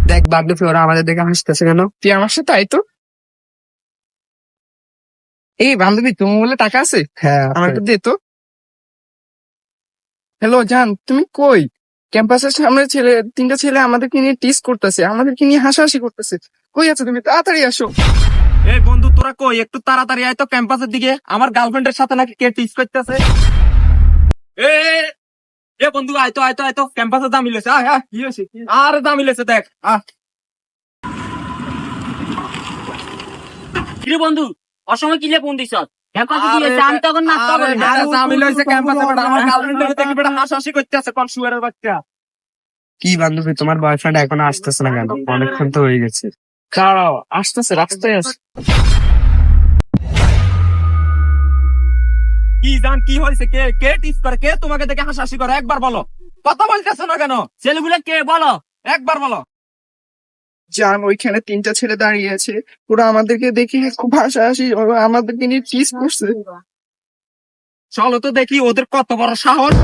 দেখ বান্ধবী, ওরা আমাদের দেখে হাসতেছে কেন? তুই আমার সাথে আয় তো। এই বান্ধবী, তোমার বলে টাকা আছে? হ্যাঁ, আমার একটু দে তো। হ্যালো জান, তুমি কই? ক্যাম্পাসের সামনে তিনটা ছেলে আমাদেরকে নিয়ে টিস করতেছে, আমাদেরকে নিয়ে হাসাহাসি করতেছে। কই আছো তুমি? তাড়াতাড়ি আসো। এই বন্ধু, তোরা কই? একটু তাড়াতাড়ি আয় তো ক্যাম্পাসের দিকে। আমার গার্লফ্রেন্ডের সাথে নাকি কে টিস করতেছে। এ বন্ধু, আয় তো আয় তো আয় তো, ক্যাম্পাসে দামি লেছে। আয় আয়। কি হয়েছে? আর দামি লেছে, দেখ। কিরে বন্ধু, অসময় কিলে ফোন দিছ? ক্যাম্পাসে আরে দিয়েছে, আমি তখন নাস্তা আরে করি না। বেটা জামিল হইছে ক্যাম্পাসে, বেটা আমার গার্লফ্রেন্ডের দেখি বেটা হাসাহাসি করতেছে, কোন শুয়ারের বাচ্চা। কি বান্ধবী, তোমার বয়ফ্রেন্ড এখনো আসতেছে না কেন? অনেকক্ষণ তো হয়ে গেছে। দাঁড়াও, আসতেছে, রাস্তায় আস। কি জান, কি হয়েছে? কে কে টিস করে? কে তোমাকে দেখে হাসাহাসি করে? একবার বলো। কথা বলতেছ না কেন? ছেলেগুলো কে বলো? একবার বলো। জান, ওইখানে তিনটা ছেলে দাঁড়িয়ে আছে, ওরা আমাদেরকে দেখে খুব হাসাহাসি, ওরা আমাদেরকে নিয়ে টিস করছে। চলো তো দেখি ওদের কত বড় সাহস।